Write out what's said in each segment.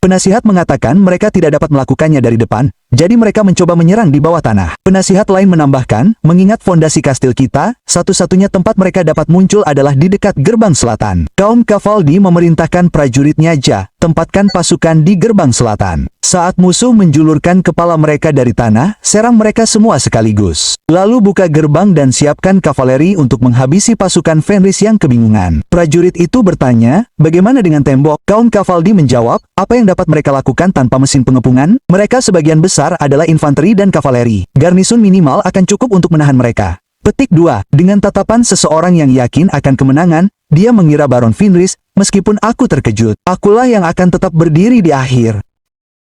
Penasihat mengatakan mereka tidak dapat melakukannya dari depan, jadi mereka mencoba menyerang di bawah tanah. Penasihat lain menambahkan, mengingat fondasi kastil kita, satu-satunya tempat mereka dapat muncul adalah di dekat gerbang selatan. Count Cavaldi memerintahkan prajuritnya tempatkan pasukan di gerbang selatan. Saat musuh menjulurkan kepala mereka dari tanah, serang mereka semua sekaligus. Lalu buka gerbang dan siapkan kavaleri untuk menghabisi pasukan Fenris yang kebingungan. Prajurit itu bertanya, bagaimana dengan tembok? Count Cavaldi menjawab, apa yang dapat mereka lakukan tanpa mesin pengepungan? Mereka sebagian besar adalah infanteri dan kavaleri. Garnison minimal akan cukup untuk menahan mereka. Petik 2. Dengan tatapan seseorang yang yakin akan kemenangan, dia mengira Baron Fenris, meskipun aku terkejut, akulah yang akan tetap berdiri di akhir.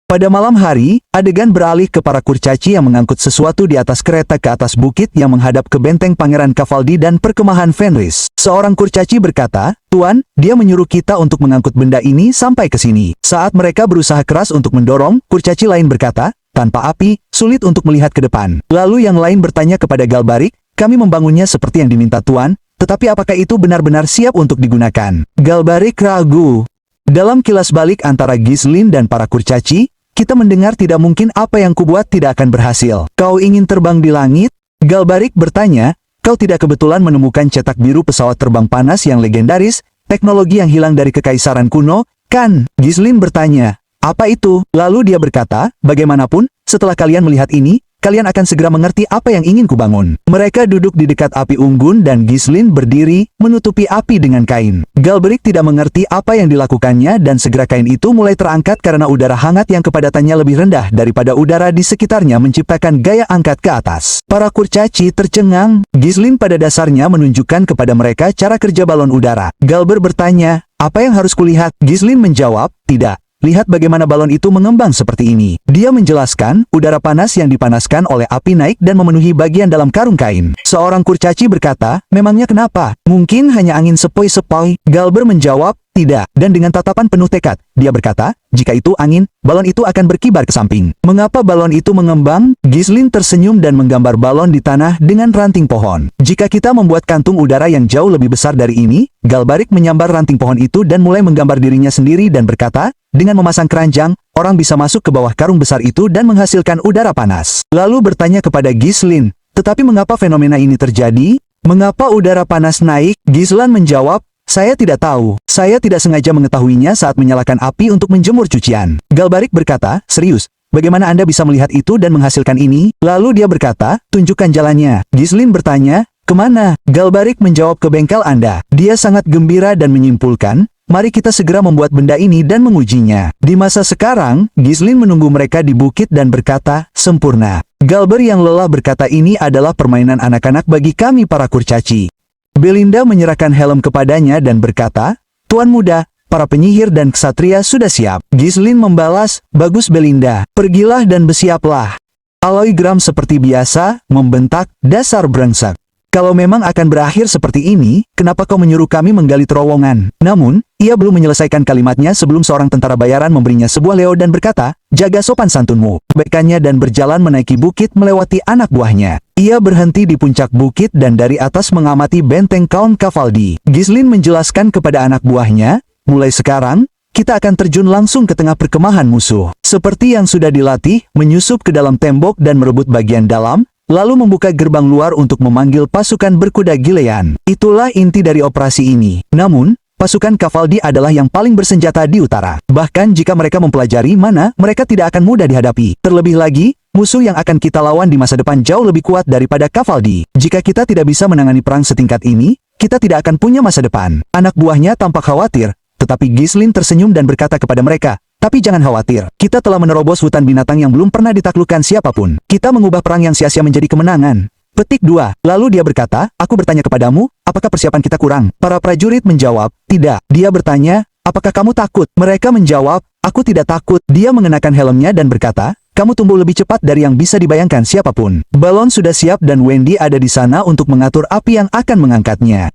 Pada malam hari, adegan beralih ke para kurcaci yang mengangkut sesuatu di atas kereta ke atas bukit yang menghadap ke benteng Pangeran Cavaldi dan perkemahan Fenris. Seorang kurcaci berkata, Tuan, dia menyuruh kita untuk mengangkut benda ini sampai ke sini. Saat mereka berusaha keras untuk mendorong, kurcaci lain berkata, tanpa api, sulit untuk melihat ke depan. Lalu yang lain bertanya kepada Galbarik, kami membangunnya seperti yang diminta Tuan, tetapi apakah itu benar-benar siap untuk digunakan? Galbarik ragu. Dalam kilas balik antara Ghislain dan para kurcaci, kita mendengar tidak mungkin apa yang kubuat tidak akan berhasil. Kau ingin terbang di langit? Galbarik bertanya, kau tidak kebetulan menemukan cetak biru pesawat terbang panas yang legendaris, teknologi yang hilang dari kekaisaran kuno, kan? Ghislain bertanya, apa itu? Lalu dia berkata, bagaimanapun, setelah kalian melihat ini, kalian akan segera mengerti apa yang ingin kubangun. Mereka duduk di dekat api unggun dan Ghislain berdiri, menutupi api dengan kain. Galbarik tidak mengerti apa yang dilakukannya dan segera kain itu mulai terangkat karena udara hangat yang kepadatannya lebih rendah daripada udara di sekitarnya menciptakan gaya angkat ke atas. Para kurcaci tercengang. Ghislain pada dasarnya menunjukkan kepada mereka cara kerja balon udara. Galber bertanya, apa yang harus kulihat? Ghislain menjawab, tidak. Lihat bagaimana balon itu mengembang seperti ini. Dia menjelaskan, udara panas yang dipanaskan oleh api naik dan memenuhi bagian dalam karung kain. Seorang kurcaci berkata, memangnya kenapa? Mungkin hanya angin sepoi-sepoi. Galber menjawab, tidak. Dan dengan tatapan penuh tekad, dia berkata, jika itu angin, balon itu akan berkibar ke samping. Mengapa balon itu mengembang? Ghislain tersenyum dan menggambar balon di tanah dengan ranting pohon. Jika kita membuat kantung udara yang jauh lebih besar dari ini, Galbarik menyambar ranting pohon itu dan mulai menggambar dirinya sendiri dan berkata, dengan memasang keranjang, orang bisa masuk ke bawah karung besar itu dan menghasilkan udara panas. Lalu bertanya kepada Ghislain, tetapi mengapa fenomena ini terjadi? Mengapa udara panas naik? Ghislain menjawab, saya tidak tahu. Saya tidak sengaja mengetahuinya saat menyalakan api untuk menjemur cucian. Galbarik berkata, serius, bagaimana Anda bisa melihat itu dan menghasilkan ini? Lalu dia berkata, tunjukkan jalannya. Ghislain bertanya, kemana? Galbarik menjawab, ke bengkel Anda. Dia sangat gembira dan menyimpulkan, mari kita segera membuat benda ini dan mengujinya. Di masa sekarang, Ghislain menunggu mereka di bukit dan berkata, sempurna. Galber yang lelah berkata, ini adalah permainan anak-anak bagi kami para kurcaci. Belinda menyerahkan helm kepadanya dan berkata, Tuan muda, para penyihir dan ksatria sudah siap. Ghislain membalas, bagus Belinda, pergilah dan bersiaplah. Aloygram seperti biasa, membentak, dasar brengsek. Kalau memang akan berakhir seperti ini, kenapa kau menyuruh kami menggali terowongan? Namun, ia belum menyelesaikan kalimatnya sebelum seorang tentara bayaran memberinya sebuah leo dan berkata, jaga sopan santunmu. Bekannya dan berjalan menaiki bukit melewati anak buahnya. Ia berhenti di puncak bukit dan dari atas mengamati benteng Count Cavaldi. Ghislain menjelaskan kepada anak buahnya, mulai sekarang, kita akan terjun langsung ke tengah perkemahan musuh. Seperti yang sudah dilatih, menyusup ke dalam tembok dan merebut bagian dalam, lalu membuka gerbang luar untuk memanggil pasukan berkuda Gilean. Itulah inti dari operasi ini. Namun, pasukan Cavaldi adalah yang paling bersenjata di utara. Bahkan jika mereka mempelajari mana, mereka tidak akan mudah dihadapi. Terlebih lagi, musuh yang akan kita lawan di masa depan jauh lebih kuat daripada Cavaldi. Jika kita tidak bisa menangani perang setingkat ini, kita tidak akan punya masa depan. Anak buahnya tampak khawatir, tetapi Ghislain tersenyum dan berkata kepada mereka, tapi jangan khawatir, kita telah menerobos hutan binatang yang belum pernah ditaklukkan siapapun. Kita mengubah perang yang sia-sia menjadi kemenangan. Petik 2. Lalu dia berkata, aku bertanya kepadamu, apakah persiapan kita kurang? Para prajurit menjawab, tidak. Dia bertanya, apakah kamu takut? Mereka menjawab, aku tidak takut. Dia mengenakan helmnya dan berkata, kamu tumbuh lebih cepat dari yang bisa dibayangkan siapapun. Balon sudah siap dan Wendy ada di sana untuk mengatur api yang akan mengangkatnya.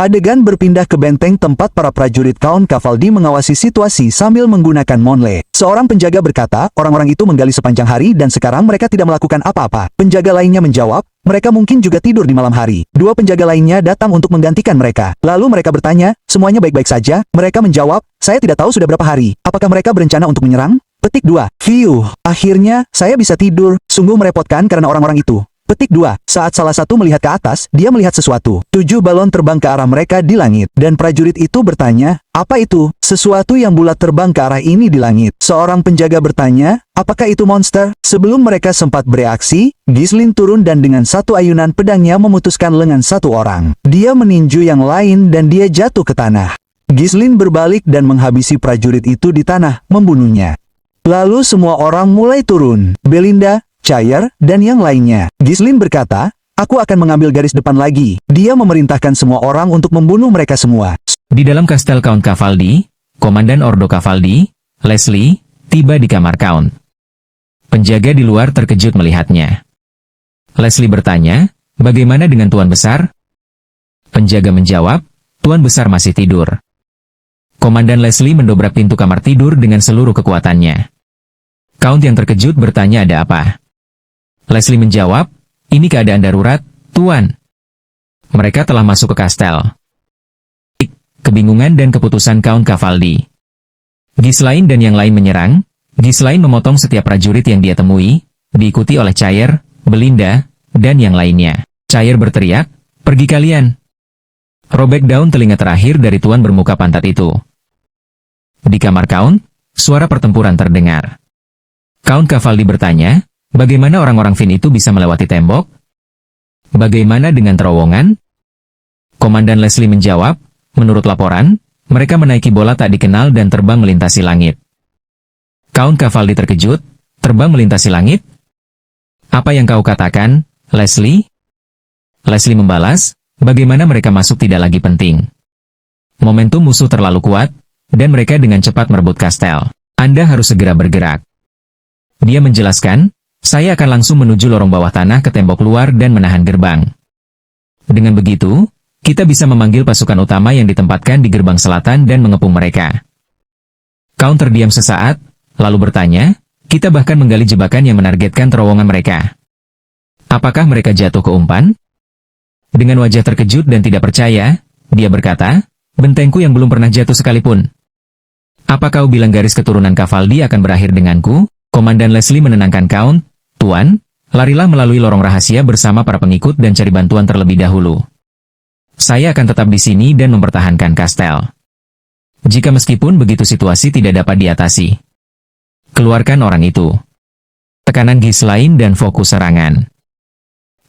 Adegan berpindah ke benteng tempat para prajurit Count Cavaldi mengawasi situasi sambil menggunakan monle. Seorang penjaga berkata, orang-orang itu menggali sepanjang hari dan sekarang mereka tidak melakukan apa-apa. Penjaga lainnya menjawab, Mereka mungkin juga tidur di malam hari. Dua penjaga lainnya datang untuk menggantikan mereka. Lalu mereka bertanya, semuanya baik-baik saja? Mereka menjawab, saya tidak tahu sudah berapa hari. Apakah mereka berencana untuk menyerang? Petik 2. Phew, akhirnya saya bisa tidur. Sungguh merepotkan karena orang-orang itu. Petik 2. Saat salah satu melihat ke atas, dia melihat sesuatu. 7 balon terbang ke arah mereka di langit. Dan prajurit itu bertanya, apa itu? Sesuatu yang bulat terbang ke arah ini di langit. Seorang penjaga bertanya, apakah itu monster? Sebelum mereka sempat bereaksi, Ghislaine turun dan dengan satu ayunan pedangnya memutuskan lengan satu orang. Dia meninju yang lain dan dia jatuh ke tanah. Ghislaine berbalik dan menghabisi prajurit itu di tanah, membunuhnya. Lalu semua orang mulai turun. Belinda, Chair, dan yang lainnya. Ghislaine berkata, aku akan mengambil garis depan lagi. Dia memerintahkan semua orang untuk membunuh mereka semua. Di dalam kastel Count Cavaldi, Komandan Ordo Cavaldi, Leslie, tiba di kamar Count. Penjaga di luar terkejut melihatnya. Leslie bertanya, bagaimana dengan Tuan Besar? Penjaga menjawab, Tuan Besar masih tidur. Komandan Leslie mendobrak pintu kamar tidur dengan seluruh kekuatannya. Count yang terkejut bertanya ada apa? Leslie menjawab, ini keadaan darurat, Tuan. Mereka telah masuk ke kastel. Kebingungan dan keputusan Count Cavaldi. Ghislaine dan yang lain menyerang. Ghislaine memotong setiap prajurit yang dia temui, diikuti oleh Chair, Belinda, dan yang lainnya. Chair berteriak, pergi kalian. Robek daun telinga terakhir dari Tuan bermuka pantat itu. Di kamar Count, suara pertempuran terdengar. Count Cavaldi bertanya, bagaimana orang-orang Fin itu bisa melewati tembok? Bagaimana dengan terowongan? Komandan Leslie menjawab, menurut laporan, mereka menaiki bola tak dikenal dan terbang melintasi langit. Count Cavaldi terkejut, terbang melintasi langit? Apa yang kau katakan, Leslie? Leslie membalas, bagaimana mereka masuk tidak lagi penting. Momentum musuh terlalu kuat, dan mereka dengan cepat merebut kastel. Anda harus segera bergerak. Dia menjelaskan, saya akan langsung menuju lorong bawah tanah ke tembok luar dan menahan gerbang. Dengan begitu, kita bisa memanggil pasukan utama yang ditempatkan di gerbang selatan dan mengepung mereka. Count terdiam sesaat, lalu bertanya, kita bahkan menggali jebakan yang menargetkan terowongan mereka. Apakah mereka jatuh ke umpan? Dengan wajah terkejut dan tidak percaya, dia berkata, bentengku yang belum pernah jatuh sekalipun. Apa kau bilang garis keturunan Cavaldi akan berakhir denganku? Komandan Leslie menenangkan Count, Tuan, larilah melalui lorong rahasia bersama para pengikut dan cari bantuan terlebih dahulu. Saya akan tetap di sini dan mempertahankan kastel. Jika meskipun begitu situasi tidak dapat diatasi. Keluarkan orang itu. Tekanan Ghislaine dan fokus serangan.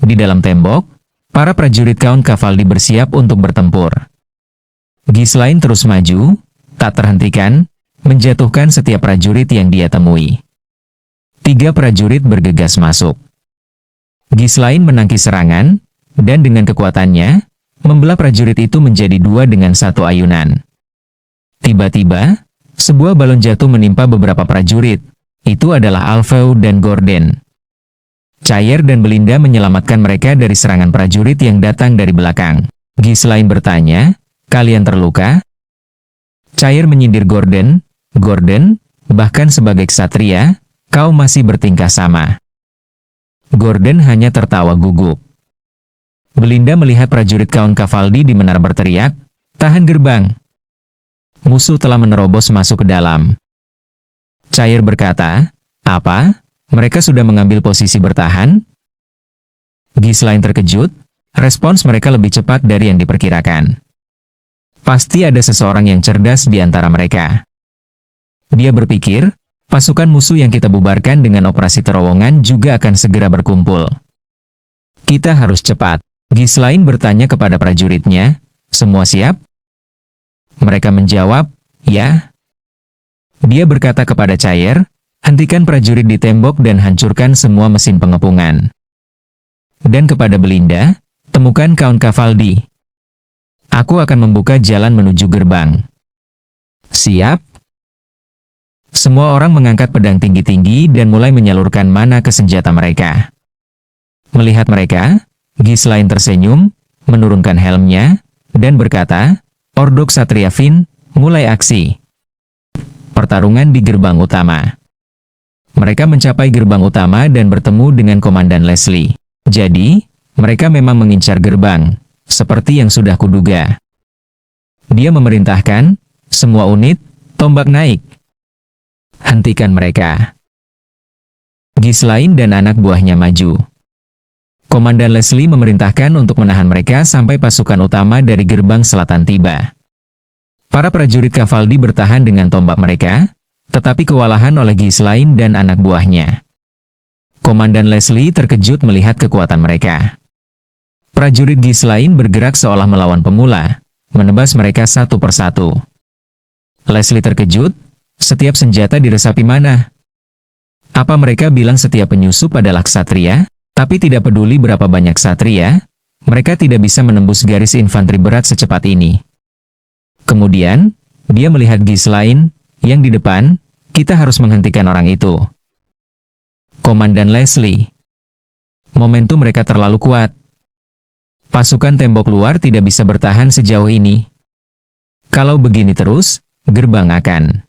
Di dalam tembok, para prajurit Count Cavaldi bersiap untuk bertempur. Ghislaine terus maju, tak terhentikan, menjatuhkan setiap prajurit yang dia temui. 3 prajurit bergegas masuk. Ghislaine menangkis serangan, dan dengan kekuatannya, membelah prajurit itu menjadi 2 dengan 1 ayunan. Tiba-tiba, sebuah balon jatuh menimpa beberapa prajurit. Itu adalah Alfeu dan Gordon. Chair dan Belinda menyelamatkan mereka dari serangan prajurit yang datang dari belakang. Ghislaine bertanya, kalian terluka? Chair menyindir Gordon, Gordon, bahkan sebagai ksatria, kau masih bertingkah sama. Gordon hanya tertawa gugup. Belinda melihat prajurit Count Cavaldi di menara berteriak, tahan gerbang. Musuh telah menerobos masuk ke dalam. Chair berkata, apa? Mereka sudah mengambil posisi bertahan? Ghislaine terkejut, respons mereka lebih cepat dari yang diperkirakan. Pasti ada seseorang yang cerdas di antara mereka. Dia berpikir, pasukan musuh yang kita bubarkan dengan operasi terowongan juga akan segera berkumpul. Kita harus cepat. Ghislaine bertanya kepada prajuritnya, semua siap? Mereka menjawab, ya. Dia berkata kepada Chair, hentikan prajurit di tembok dan hancurkan semua mesin pengepungan. Dan kepada Belinda, temukan Count Cavaldi. Aku akan membuka jalan menuju gerbang. Siap? Semua orang mengangkat pedang tinggi-tinggi dan mulai menyalurkan mana ke senjata mereka. Melihat mereka, Ghislaine tersenyum, menurunkan helmnya, dan berkata, Ordo Ksatria Fin, mulai aksi. Pertarungan di gerbang utama. Mereka mencapai gerbang utama dan bertemu dengan Komandan Leslie. Jadi, mereka memang mengincar gerbang, seperti yang sudah kuduga. Dia memerintahkan, semua unit, tombak naik. Hentikan mereka. Ghislaine dan anak buahnya maju. Komandan Leslie memerintahkan untuk menahan mereka sampai pasukan utama dari gerbang selatan tiba. Para prajurit Cavaldi bertahan dengan tombak mereka, tetapi kewalahan oleh Ghislaine dan anak buahnya. Komandan Leslie terkejut melihat kekuatan mereka. Prajurit Ghislaine bergerak seolah melawan pemula, menebas mereka satu persatu. Leslie terkejut, setiap senjata diresapi mana? Apa mereka bilang setiap penyusup adalah ksatria? Tapi tidak peduli berapa banyak ksatria, mereka tidak bisa menembus garis infanteri berat secepat ini. Kemudian, dia melihat Ghislaine, yang di depan, kita harus menghentikan orang itu. Komandan Leslie. Momentum mereka terlalu kuat. Pasukan tembok luar tidak bisa bertahan sejauh ini. Kalau begini terus, gerbang akan.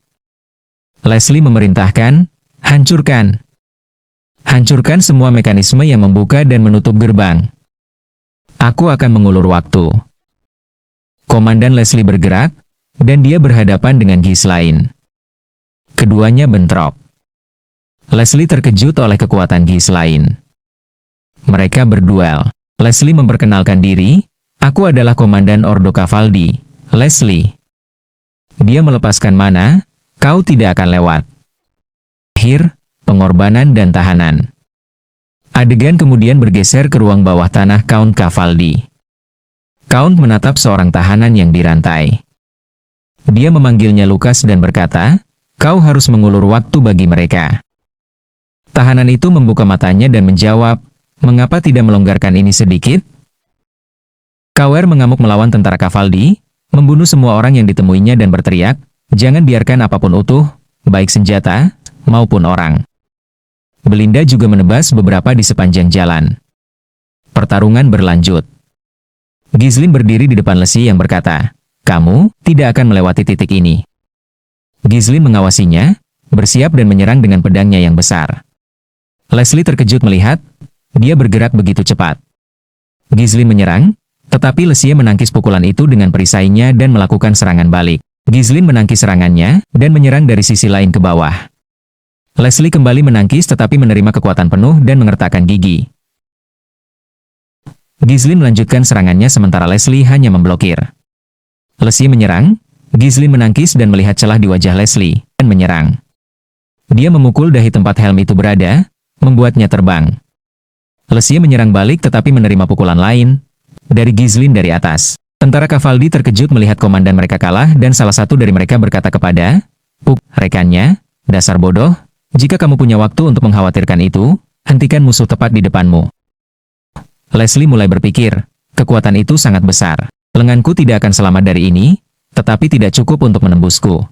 Leslie memerintahkan, hancurkan. Hancurkan semua mekanisme yang membuka dan menutup gerbang. Aku akan mengulur waktu. Komandan Leslie bergerak, dan dia berhadapan dengan Ghislaine. Keduanya bentrok. Leslie terkejut oleh kekuatan Ghislaine. Mereka berduel. Leslie memperkenalkan diri, aku adalah Komandan Ordo Cavaldi, Leslie. Dia melepaskan mana, kau tidak akan lewat. Akhir, pengorbanan dan tahanan. Adegan kemudian bergeser ke ruang bawah tanah Count Cavaldi. Count menatap seorang tahanan yang dirantai. Dia memanggilnya Lucas dan berkata, kau harus mengulur waktu bagi mereka. Tahanan itu membuka matanya dan menjawab, mengapa tidak melonggarkan ini sedikit? Kauer mengamuk melawan tentara Cavaldi, membunuh semua orang yang ditemuinya dan berteriak, jangan biarkan apapun utuh, baik senjata, maupun orang. Belinda juga menebas beberapa di sepanjang jalan. Pertarungan berlanjut. Ghislaine berdiri di depan Leslie yang berkata, kamu tidak akan melewati titik ini. Ghislaine mengawasinya, bersiap dan menyerang dengan pedangnya yang besar. Leslie terkejut melihat, dia bergerak begitu cepat. Ghislaine menyerang, tetapi Leslie menangkis pukulan itu dengan perisainya dan melakukan serangan balik. Ghislaine menangkis serangannya, dan menyerang dari sisi lain ke bawah. Leslie kembali menangkis tetapi menerima kekuatan penuh dan mengertakkan gigi. Ghislaine melanjutkan serangannya sementara Leslie hanya memblokir. Leslie menyerang, Ghislaine menangkis dan melihat celah di wajah Leslie, dan menyerang. Dia memukul dahi tempat helm itu berada, membuatnya terbang. Leslie menyerang balik tetapi menerima pukulan lain, dari Ghislaine dari atas. Tentara Cavaldi terkejut melihat komandan mereka kalah dan salah satu dari mereka berkata kepada rekannya, dasar bodoh, jika kamu punya waktu untuk mengkhawatirkan itu, hentikan musuh tepat di depanmu. Leslie mulai berpikir, kekuatan itu sangat besar. Lenganku tidak akan selamat dari ini, tetapi tidak cukup untuk menembusku.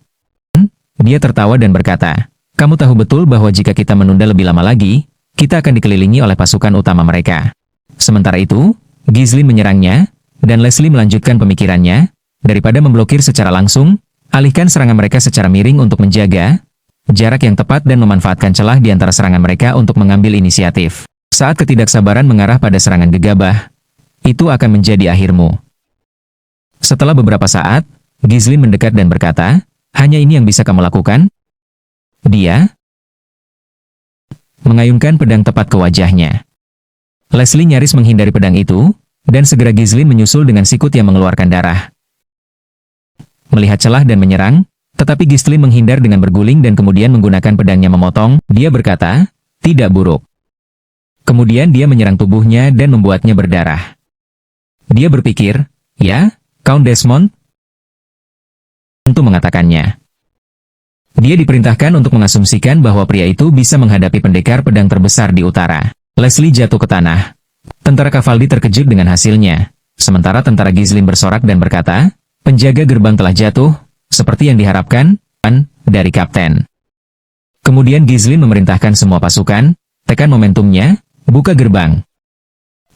Dia tertawa dan berkata, kamu tahu betul bahwa jika kita menunda lebih lama lagi, kita akan dikelilingi oleh pasukan utama mereka. Sementara itu, Ghislaine menyerangnya, dan Leslie melanjutkan pemikirannya, daripada memblokir secara langsung, alihkan serangan mereka secara miring untuk menjaga jarak yang tepat dan memanfaatkan celah di antara serangan mereka untuk mengambil inisiatif. Saat ketidaksabaran mengarah pada serangan gegabah, itu akan menjadi akhirmu. Setelah beberapa saat, Ghislaine mendekat dan berkata, hanya ini yang bisa kamu lakukan? Dia mengayunkan pedang tepat ke wajahnya. Leslie nyaris menghindari pedang itu, dan segera Ghislaine menyusul dengan sikut yang mengeluarkan darah. Melihat celah dan menyerang, tetapi Ghislaine menghindar dengan berguling dan kemudian menggunakan pedangnya memotong, dia berkata, tidak buruk. Kemudian dia menyerang tubuhnya dan membuatnya berdarah. Dia berpikir, ya, Count Desmond? Tentu mengatakannya. Dia diperintahkan untuk mengasumsikan bahwa pria itu bisa menghadapi pendekar pedang terbesar di utara. Leslie jatuh ke tanah. Tentara Cavaldi terkejut dengan hasilnya. Sementara tentara Ghislaine bersorak dan berkata, penjaga gerbang telah jatuh, seperti yang diharapkan, dari kapten. Kemudian Ghislaine memerintahkan semua pasukan, tekan momentumnya, buka gerbang.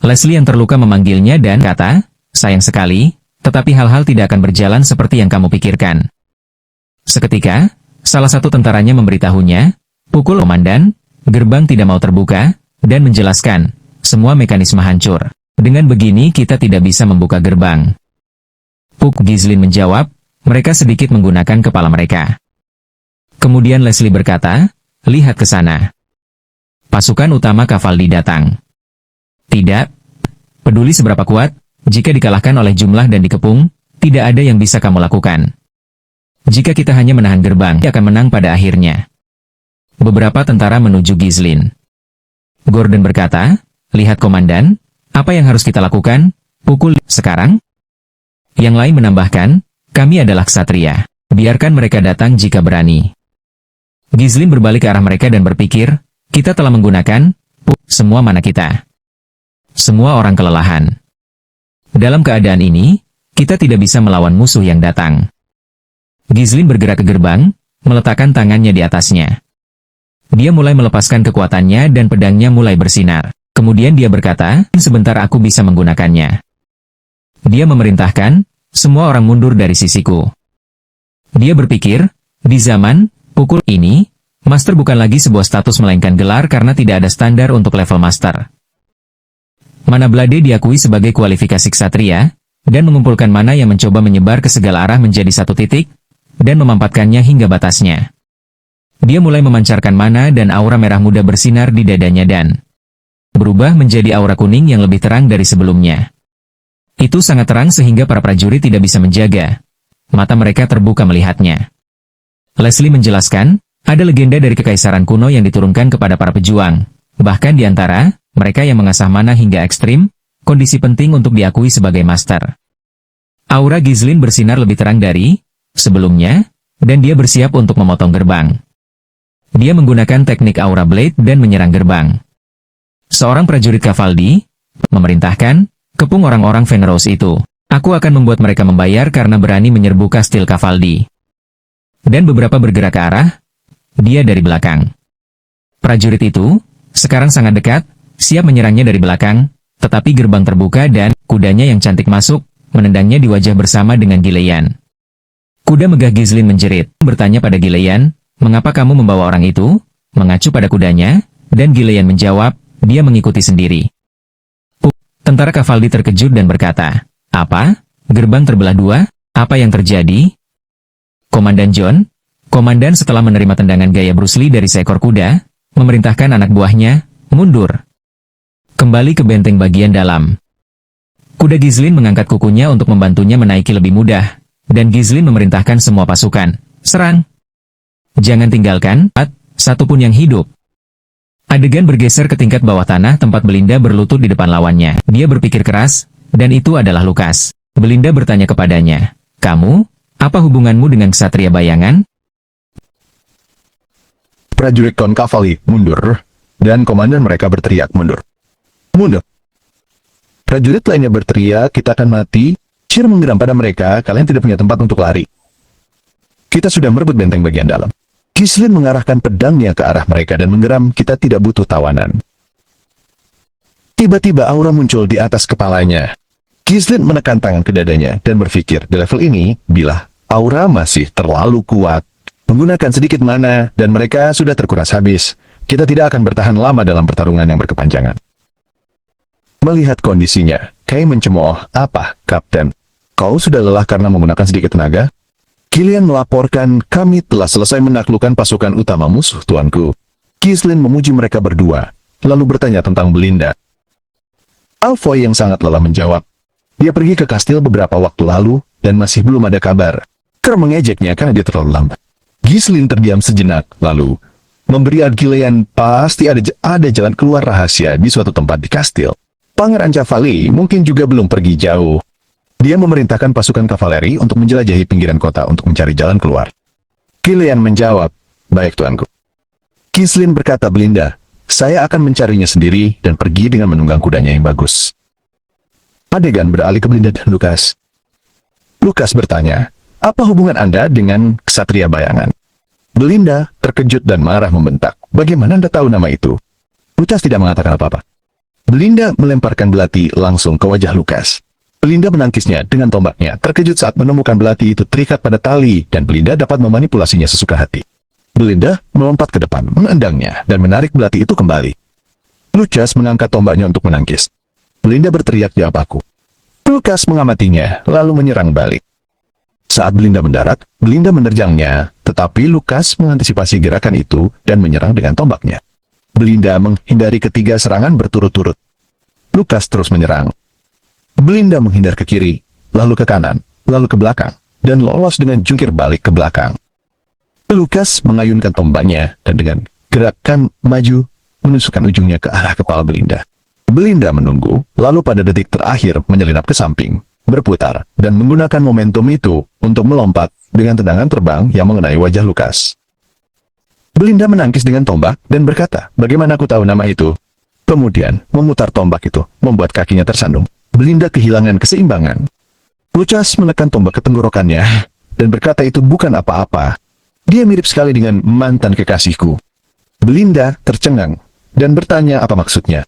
Leslie yang terluka memanggilnya dan kata, sayang sekali, tetapi hal-hal tidak akan berjalan seperti yang kamu pikirkan. Seketika, salah satu tentaranya memberitahunya, pukul komandan, gerbang tidak mau terbuka, dan menjelaskan, semua mekanisme hancur. Dengan begini kita tidak bisa membuka gerbang. Puk, Ghislaine menjawab, mereka sedikit menggunakan kepala mereka. Kemudian Leslie berkata, lihat ke sana. Pasukan utama Cavalry datang. Tidak peduli seberapa kuat, jika dikalahkan oleh jumlah dan dikepung, tidak ada yang bisa kamu lakukan. Jika kita hanya menahan gerbang, kita akan menang pada akhirnya. Beberapa tentara menuju Ghislaine. Gordon berkata, lihat komandan, apa yang harus kita lakukan? Pukul sekarang? Yang lain menambahkan, kami adalah ksatria. Biarkan mereka datang jika berani. Ghislaine berbalik ke arah mereka dan berpikir, kita telah menggunakan semua mana kita. Semua orang kelelahan. Dalam keadaan ini, kita tidak bisa melawan musuh yang datang. Ghislaine bergerak ke gerbang, meletakkan tangannya di atasnya. Dia mulai melepaskan kekuatannya dan pedangnya mulai bersinar. Kemudian dia berkata, sebentar aku bisa menggunakannya. Dia memerintahkan, semua orang mundur dari sisiku. Dia berpikir, di zaman pukul ini, Master bukan lagi sebuah status melainkan gelar karena tidak ada standar untuk level Master. Mana Blade diakui sebagai kualifikasi ksatria, dan mengumpulkan mana yang mencoba menyebar ke segala arah menjadi satu titik, dan memampatkannya hingga batasnya. Dia mulai memancarkan mana dan aura merah muda bersinar di dadanya dan berubah menjadi aura kuning yang lebih terang dari sebelumnya. Itu sangat terang sehingga para prajurit tidak bisa menjaga. Mata mereka terbuka melihatnya. Leslie menjelaskan, ada legenda dari kekaisaran kuno yang diturunkan kepada para pejuang. Bahkan di antara mereka yang mengasah mana hingga ekstrim, kondisi penting untuk diakui sebagai master. Aura Ghislaine bersinar lebih terang dari sebelumnya, dan dia bersiap untuk memotong gerbang. Dia menggunakan teknik Aura Blade dan menyerang gerbang. Seorang prajurit Cavalry memerintahkan, kepung orang-orang Venrose itu. Aku akan membuat mereka membayar karena berani menyerbu kastil Cavalry. Dan beberapa bergerak ke arah dia dari belakang. Prajurit itu sekarang sangat dekat, siap menyerangnya dari belakang, tetapi gerbang terbuka dan kudanya yang cantik masuk, menendangnya di wajah bersama dengan Gillian. Kuda megah Ghislaine menjerit, bertanya pada Gillian, mengapa kamu membawa orang itu? Mengacu pada kudanya, dan Gillian menjawab, dia mengikuti sendiri. Tentara Cavalry terkejut dan berkata, apa? Gerbang terbelah dua? Apa yang terjadi? Komandan John, komandan setelah menerima tendangan gaya Bruce Lee dari seekor kuda, memerintahkan anak buahnya, mundur. Kembali ke benteng bagian dalam. Kuda Ghislaine mengangkat kukunya untuk membantunya menaiki lebih mudah, dan Ghislaine memerintahkan semua pasukan, serang. Jangan tinggalkan satupun yang hidup. Adegan bergeser ke tingkat bawah tanah tempat Belinda berlutut di depan lawannya. Dia berpikir keras, dan itu adalah Lucas. Belinda bertanya kepadanya, kamu, apa hubunganmu dengan ksatria bayangan? Prajurit Count Cavalry mundur, dan komandan mereka berteriak mundur. Mundur. Prajurit lainnya berteriak, kita akan mati. Cheer menggeram pada mereka, kalian tidak punya tempat untuk lari. Kita sudah merebut benteng bagian dalam. Ghislaine mengarahkan pedangnya ke arah mereka dan menggeram, kita tidak butuh tawanan. Tiba-tiba aura muncul di atas kepalanya. Ghislaine menekan tangan ke dadanya dan berpikir, di level ini, bila aura masih terlalu kuat, menggunakan sedikit mana, dan mereka sudah terkuras habis, kita tidak akan bertahan lama dalam pertarungan yang berkepanjangan. Melihat kondisinya, Kay mencemooh, apa, Kapten? Kau sudah lelah karena menggunakan sedikit tenaga? Gillian melaporkan, kami telah selesai menaklukkan pasukan utama musuh, tuanku. Ghislaine memuji mereka berdua, lalu bertanya tentang Belinda. Alfoy yang sangat lelah menjawab. Dia pergi ke kastil beberapa waktu lalu, dan masih belum ada kabar. Kerr mengejeknya karena dia terlalu lambat. Ghislaine terdiam sejenak, lalu memberi Gillian, pasti ada jalan keluar rahasia di suatu tempat di kastil. Pangeran Cavalry mungkin juga belum pergi jauh. Dia memerintahkan pasukan kavaleri untuk menjelajahi pinggiran kota untuk mencari jalan keluar. Gillian menjawab, baik tuanku. Ghislaine berkata, Belinda, saya akan mencarinya sendiri dan pergi dengan menunggang kudanya yang bagus. Adegan beralih ke Belinda dan Lucas. Lucas bertanya, apa hubungan Anda dengan ksatria bayangan? Belinda terkejut dan marah membentak, bagaimana Anda tahu nama itu? Lucas tidak mengatakan apa-apa. Belinda melemparkan belati langsung ke wajah Lucas. Belinda menangkisnya dengan tombaknya, terkejut saat menemukan belati itu terikat pada tali, dan Belinda dapat memanipulasinya sesuka hati. Belinda melompat ke depan, menendangnya, dan menarik belati itu kembali. Lucas mengangkat tombaknya untuk menangkis. Belinda berteriak jawab aku. Lukas mengamatinya, lalu menyerang balik. Saat Belinda mendarat, Belinda menerjangnya, tetapi Lukas mengantisipasi gerakan itu dan menyerang dengan tombaknya. Belinda menghindari ketiga serangan berturut-turut. Lukas terus menyerang. Belinda menghindar ke kiri, lalu ke kanan, lalu ke belakang, dan lolos dengan jungkir balik ke belakang. Lukas mengayunkan tombaknya dan dengan gerakan maju, menusukkan ujungnya ke arah kepala Belinda. Belinda menunggu, lalu pada detik terakhir menyelinap ke samping, berputar, dan menggunakan momentum itu untuk melompat dengan tendangan terbang yang mengenai wajah Lukas. Belinda menangkis dengan tombak dan berkata, "Bagaimana aku tahu nama itu?" Kemudian, memutar tombak itu, membuat kakinya tersandung. Belinda kehilangan keseimbangan. Lukas menekan tombak ke tenggorokannya, dan berkata itu bukan apa-apa. Dia mirip sekali dengan mantan kekasihku. Belinda tercengang, dan bertanya apa maksudnya.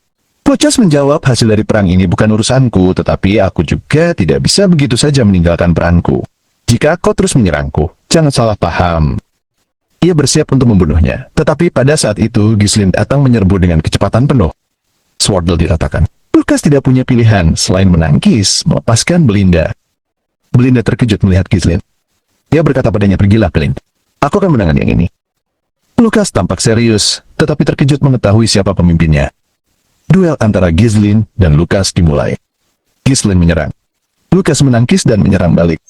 Lukas menjawab, hasil dari perang ini bukan urusanku, tetapi aku juga tidak bisa begitu saja meninggalkan peranku. Jika kau terus menyerangku, jangan salah paham. Ia bersiap untuk membunuhnya, tetapi pada saat itu Ghislaine datang menyerbu dengan kecepatan penuh. Swordle diratakan. Lukas tidak punya pilihan selain menangkis, melepaskan Belinda. Belinda terkejut melihat Ghislaine. Dia berkata padanya, "Pergilah, Belinda. Aku akan menangani yang ini." Lukas tampak serius, tetapi terkejut mengetahui siapa pemimpinnya. Duel antara Ghislaine dan Lukas dimulai. Ghislaine menyerang. Lukas menangkis dan menyerang balik.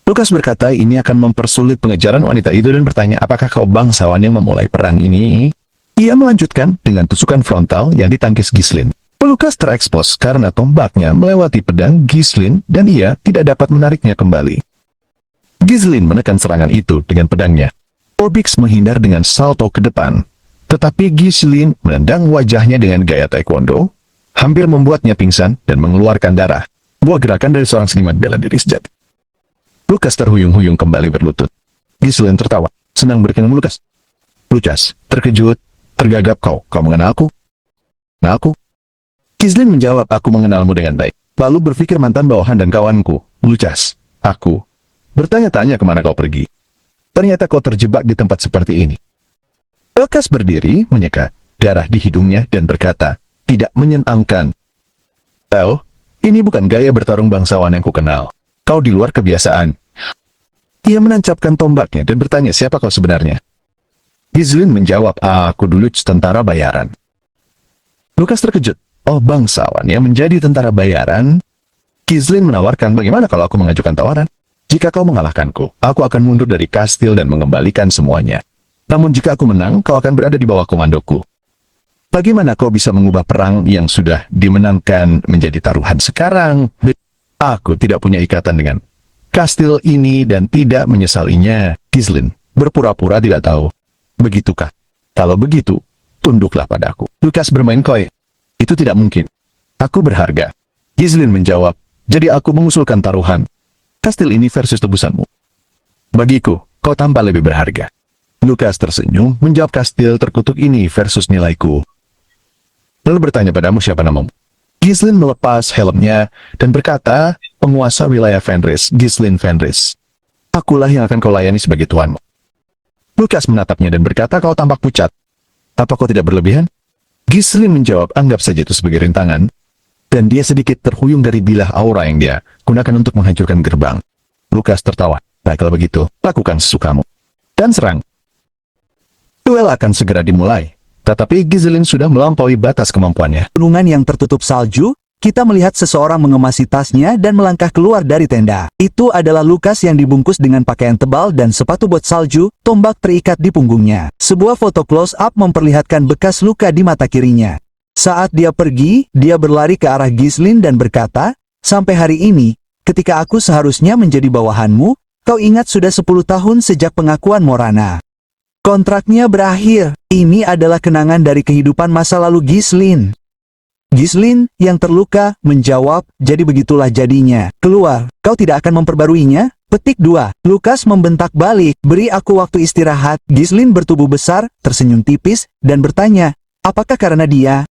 Lukas berkata ini akan mempersulit pengejaran wanita itu dan bertanya, "Apakah kau bangsawan yang memulai perang ini?" Ia melanjutkan dengan tusukan frontal yang ditangkis Ghislaine. Lukas terekspos karena tombaknya melewati pedang Ghislaine dan ia tidak dapat menariknya kembali. Ghislaine menekan serangan itu dengan pedangnya. Orbix menghindar dengan salto ke depan, tetapi Ghislaine menendang wajahnya dengan gaya taekwondo, hampir membuatnya pingsan dan mengeluarkan darah. Buah gerakan dari seorang seniman bela diri sejati. Lukas terhuyung-huyung kembali berlutut. Ghislaine tertawa, senang bertemu Lukas. Lukas terkejut, tergagap. Kau mengenalku? Mengenalku? Ghislaine menjawab, "Aku mengenalmu dengan baik." Lalu berpikir mantan bawahan dan kawanku. Lukas, aku bertanya-tanya kemana kau pergi. Ternyata kau terjebak di tempat seperti ini. Lukas berdiri, menyeka darah di hidungnya dan berkata, "Tidak menyenangkan. Oh, ini bukan gaya bertarung bangsawan yang kukenal. Kau di luar kebiasaan." Ia menancapkan tombaknya dan bertanya, "Siapa kau sebenarnya?" Ghislaine menjawab, "Aku dulu tentara bayaran." Lukas terkejut. "Oh, bangsawan yang menjadi tentara bayaran?" Ghislaine menawarkan, "Bagaimana kalau aku mengajukan tawaran? Jika kau mengalahkanku, aku akan mundur dari kastil dan mengembalikan semuanya. Namun jika aku menang, kau akan berada di bawah komandoku. Bagaimana kau bisa mengubah perang yang sudah dimenangkan menjadi taruhan sekarang? Aku tidak punya ikatan dengan kastil ini dan tidak menyesalinya." Ghislaine berpura-pura tidak tahu. "Begitukah? Kalau begitu, tunduklah padaku." Lukas bermain koy. "Itu tidak mungkin. Aku berharga." Ghislaine menjawab, "Jadi aku mengusulkan taruhan. Kastil ini versus tebusanmu. Bagiku, kau tampak lebih berharga." Lukas tersenyum, menjawab, "Kastil terkutuk ini versus nilaiku." Lalu bertanya, "Padamu siapa namamu?" Ghislaine melepas helmnya dan berkata, "Penguasa wilayah Fenris, Ghislaine Fenris. Akulah yang akan kau layani sebagai tuanmu." Lukas menatapnya dan berkata, "Kau tampak pucat. Apa kau tidak berlebihan?" Ghislaine menjawab, "Anggap saja itu sebagai rintangan." Dan dia sedikit terhuyung dari bilah aura yang dia gunakan untuk menghancurkan gerbang. Lukas tertawa. "Baiklah begitu, lakukan sesukamu. Dan serang." Duel akan segera dimulai, tetapi Ghislaine sudah melampaui batas kemampuannya. Gunungan yang tertutup salju, kita melihat seseorang mengemasi tasnya dan melangkah keluar dari tenda. Itu adalah Lukas yang dibungkus dengan pakaian tebal dan sepatu bot salju, tombak terikat di punggungnya. Sebuah foto close-up memperlihatkan bekas luka di mata kirinya. Saat dia pergi, dia berlari ke arah Ghislaine dan berkata, "Sampai hari ini, ketika aku seharusnya menjadi bawahanmu, kau ingat sudah 10 tahun sejak pengakuan Morana. Kontraknya berakhir. Ini adalah kenangan dari kehidupan masa lalu Ghislaine." Ghislaine, yang terluka, menjawab, "Jadi begitulah jadinya. Keluar, kau tidak akan memperbaruinya?" Petik 2. Lukas membentak balik, "Beri aku waktu istirahat." Ghislaine bertubuh besar, tersenyum tipis, dan bertanya, "Apakah karena dia?"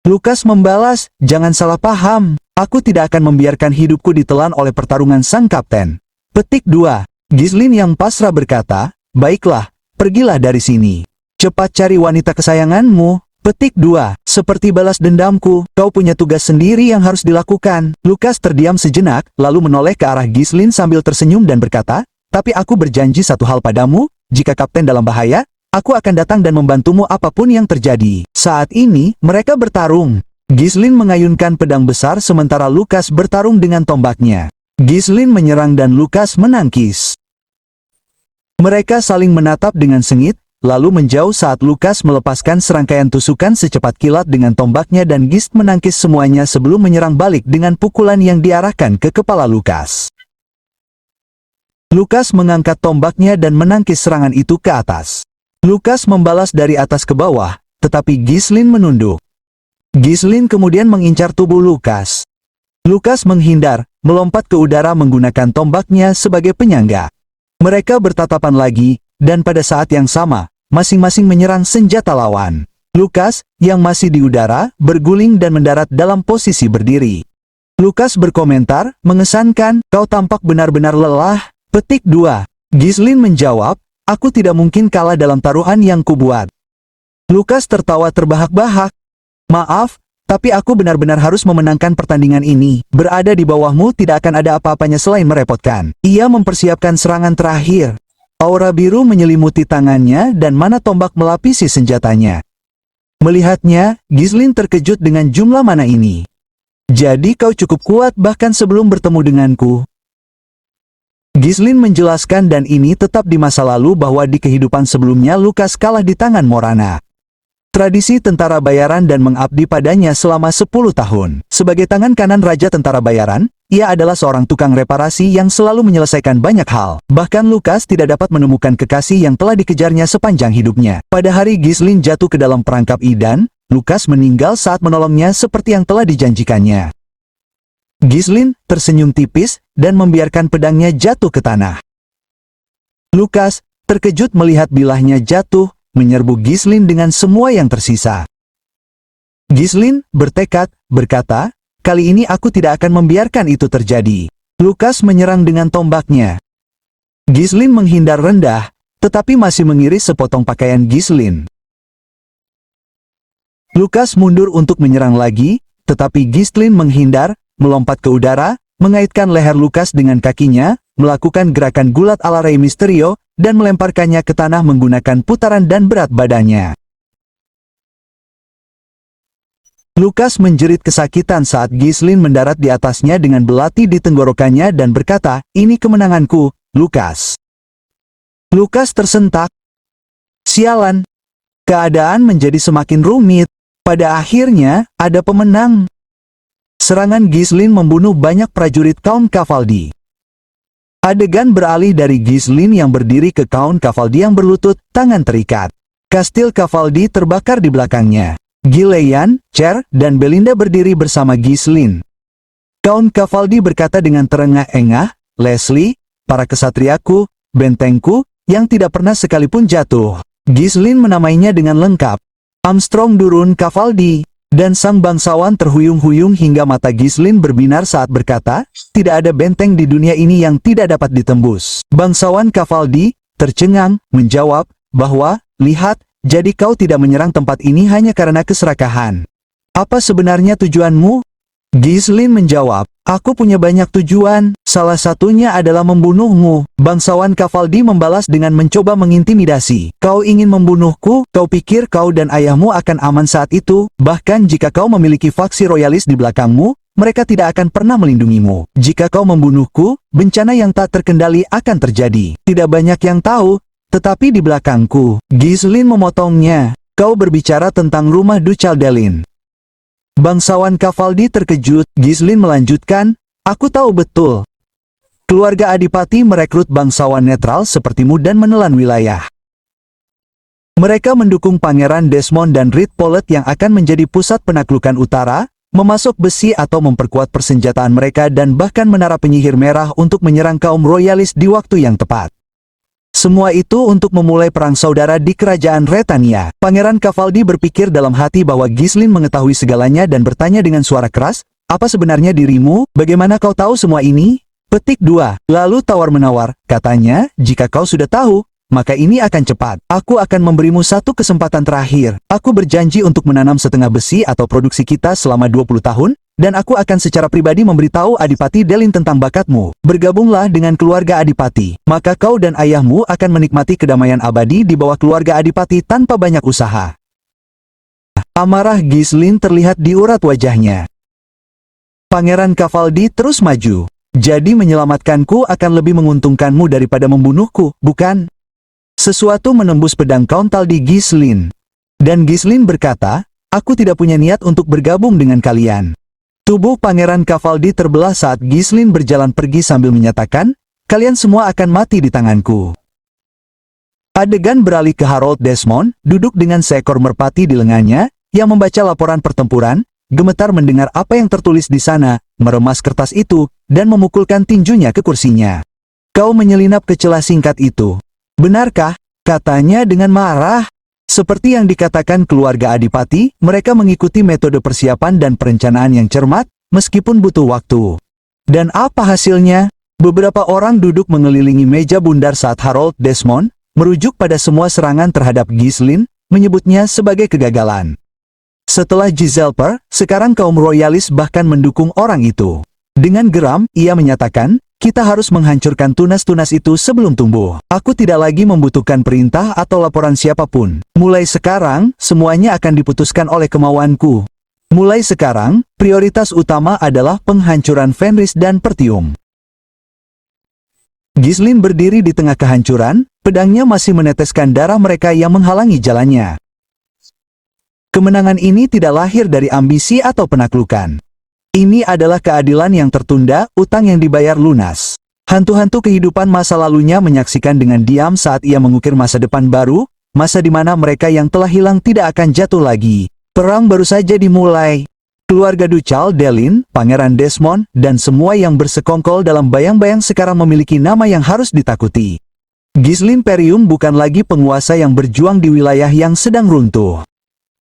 Lukas membalas, "Jangan salah paham. Aku tidak akan membiarkan hidupku ditelan oleh pertarungan sang kapten." Petik 2. Ghislaine yang pasrah berkata, "Baiklah, pergilah dari sini. Cepat cari wanita kesayanganmu." Petik 2. Seperti balas dendamku, kau punya tugas sendiri yang harus dilakukan. Lukas terdiam sejenak, lalu menoleh ke arah Ghislaine sambil tersenyum dan berkata, tapi aku berjanji satu hal padamu, jika kapten dalam bahaya, aku akan datang dan membantumu apapun yang terjadi. Saat ini, mereka bertarung. Ghislaine mengayunkan pedang besar sementara Lukas bertarung dengan tombaknya. Ghislaine menyerang dan Lukas menangkis. Mereka saling menatap dengan sengit, lalu menjauh saat Lukas melepaskan serangkaian tusukan secepat kilat dengan tombaknya dan Gist menangkis semuanya sebelum menyerang balik dengan pukulan yang diarahkan ke kepala Lukas. Lukas mengangkat tombaknya dan menangkis serangan itu ke atas. Lukas membalas dari atas ke bawah, tetapi Ghislaine menunduk. Ghislaine kemudian mengincar tubuh Lukas. Lukas menghindar, melompat ke udara menggunakan tombaknya sebagai penyangga. Mereka bertatapan lagi, dan pada saat yang sama, masing-masing menyerang senjata lawan. Lukas, yang masih di udara, berguling dan mendarat dalam posisi berdiri. Lukas berkomentar, mengesankan, kau tampak benar-benar lelah. Petik 2. Ghislaine menjawab, aku tidak mungkin kalah dalam taruhan yang kubuat. Lukas tertawa terbahak-bahak. Maaf, tapi aku benar-benar harus memenangkan pertandingan ini. Berada di bawahmu tidak akan ada apa-apanya selain merepotkan. Ia mempersiapkan serangan terakhir. Aura biru menyelimuti tangannya dan mana tombak melapisi senjatanya. Melihatnya, Ghislaine terkejut dengan jumlah mana ini. Jadi kau cukup kuat bahkan sebelum bertemu denganku. Ghislaine menjelaskan dan ini tetap di masa lalu bahwa di kehidupan sebelumnya Lukas kalah di tangan Morana. Tradisi tentara bayaran dan mengabdi padanya selama 10 tahun. Sebagai tangan kanan Raja Tentara Bayaran, ia adalah seorang tukang reparasi yang selalu menyelesaikan banyak hal. Bahkan Lukas tidak dapat menemukan kekasih yang telah dikejarnya sepanjang hidupnya. Pada hari Ghislaine jatuh ke dalam perangkap Idan, Lukas meninggal saat menolongnya seperti yang telah dijanjikannya. Ghislaine tersenyum tipis dan membiarkan pedangnya jatuh ke tanah. Lukas terkejut melihat bilahnya jatuh, menyerbu Ghislaine dengan semua yang tersisa. Ghislaine bertekad, berkata, kali ini aku tidak akan membiarkan itu terjadi. Lukas menyerang dengan tombaknya. Ghislaine menghindar rendah, tetapi masih mengiris sepotong pakaian Ghislaine. Lukas mundur untuk menyerang lagi, tetapi Ghislaine menghindar, melompat ke udara, mengaitkan leher Lukas dengan kakinya, melakukan gerakan gulat ala Rey Mysterio, dan melemparkannya ke tanah menggunakan putaran dan berat badannya. Lukas menjerit kesakitan saat Ghislaine mendarat di atasnya dengan belati di tenggorokannya dan berkata, ini kemenanganku, Lukas. Lukas tersentak. Sialan. Keadaan menjadi semakin rumit. Pada akhirnya, ada pemenang. Serangan Ghislaine membunuh banyak prajurit Count Cavaldi. Adegan beralih dari Ghislaine yang berdiri ke Count Cavaldi yang berlutut, tangan terikat. Kastil Cavaldi terbakar di belakangnya. Gillian, Cher, dan Belinda berdiri bersama Ghislaine. Count Cavaldi berkata dengan terengah-engah, Leslie, para kesatriaku, bentengku, yang tidak pernah sekalipun jatuh. Ghislaine menamainya dengan lengkap. Armstrong Durun Cavaldi. Dan sang bangsawan terhuyung-huyung hingga mata Ghislaine berbinar saat berkata, tidak ada benteng di dunia ini yang tidak dapat ditembus. Bangsawan Cavaldi, tercengang, menjawab, bahwa, lihat, jadi kau tidak menyerang tempat ini hanya karena keserakahan. Apa sebenarnya tujuanmu? Ghislaine menjawab, aku punya banyak tujuan, salah satunya adalah membunuhmu. Bangsawan Cavaldi membalas dengan mencoba mengintimidasi. Kau ingin membunuhku? Kau pikir kau dan ayahmu akan aman saat itu? Bahkan jika kau memiliki faksi royalis di belakangmu, mereka tidak akan pernah melindungimu. Jika kau membunuhku, bencana yang tak terkendali akan terjadi. Tidak banyak yang tahu, tetapi di belakangku. Ghislaine memotongnya. Kau berbicara tentang rumah Duchaldelin. Bangsawan Cavaldi terkejut. Ghislaine melanjutkan, aku tahu betul. Keluarga Adipati merekrut bangsawan netral sepertimu dan menelan wilayah. Mereka mendukung Pangeran Desmond dan Reed Pollet yang akan menjadi pusat penaklukan utara, memasok besi atau memperkuat persenjataan mereka dan bahkan menara penyihir merah untuk menyerang kaum royalis di waktu yang tepat. Semua itu untuk memulai perang saudara di kerajaan Retania. Pangeran Cavaldi berpikir dalam hati bahwa Ghislaine mengetahui segalanya dan bertanya dengan suara keras, apa sebenarnya dirimu? Bagaimana kau tahu semua ini? Petik 2. Lalu tawar-menawar, katanya, jika kau sudah tahu, maka ini akan cepat. Aku akan memberimu satu kesempatan terakhir. Aku berjanji untuk menanam setengah besi atau produksi kita selama 20 tahun, dan aku akan secara pribadi memberitahu Adipati Delin tentang bakatmu. Bergabunglah dengan keluarga Adipati, maka kau dan ayahmu akan menikmati kedamaian abadi di bawah keluarga Adipati tanpa banyak usaha. Amarah Ghislaine terlihat di urat wajahnya. Pangeran Cavaldi terus maju. Jadi menyelamatkanku akan lebih menguntungkanmu daripada membunuhku, bukan? Sesuatu menembus pedang kauntal di Ghislaine. Dan Ghislaine berkata, aku tidak punya niat untuk bergabung dengan kalian. Tubuh Pangeran Cavaldi terbelah saat Ghislaine berjalan pergi sambil menyatakan, kalian semua akan mati di tanganku. Adegan beralih ke Harold Desmond, duduk dengan seekor merpati di lengannya, yang membaca laporan pertempuran, gemetar mendengar apa yang tertulis di sana, meremas kertas itu, dan memukulkan tinjunya ke kursinya. Kau menyelinap ke celah singkat itu. Benarkah? Katanya dengan marah. Seperti yang dikatakan keluarga Adipati, mereka mengikuti metode persiapan dan perencanaan yang cermat, meskipun butuh waktu. Dan apa hasilnya? Beberapa orang duduk mengelilingi meja bundar saat Harold Desmond merujuk pada semua serangan terhadap Ghislaine, menyebutnya sebagai kegagalan. Setelah Giselper, sekarang kaum royalis bahkan mendukung orang itu. Dengan geram, ia menyatakan, kita harus menghancurkan tunas-tunas itu sebelum tumbuh. Aku tidak lagi membutuhkan perintah atau laporan siapapun. Mulai sekarang, semuanya akan diputuskan oleh kemauanku. Mulai sekarang, prioritas utama adalah penghancuran Fenris dan Pertium. Ghislaine berdiri di tengah kehancuran, pedangnya masih meneteskan darah mereka yang menghalangi jalannya. Kemenangan ini tidak lahir dari ambisi atau penaklukan. Ini adalah keadilan yang tertunda, utang yang dibayar lunas. Hantu-hantu kehidupan masa lalunya menyaksikan dengan diam saat ia mengukir masa depan baru, masa di mana mereka yang telah hilang tidak akan jatuh lagi. Perang baru saja dimulai. Keluarga Ducal Delin, Pangeran Desmond, dan semua yang bersekongkol dalam bayang-bayang sekarang memiliki nama yang harus ditakuti. Ghislaine Perium bukan lagi penguasa yang berjuang di wilayah yang sedang runtuh.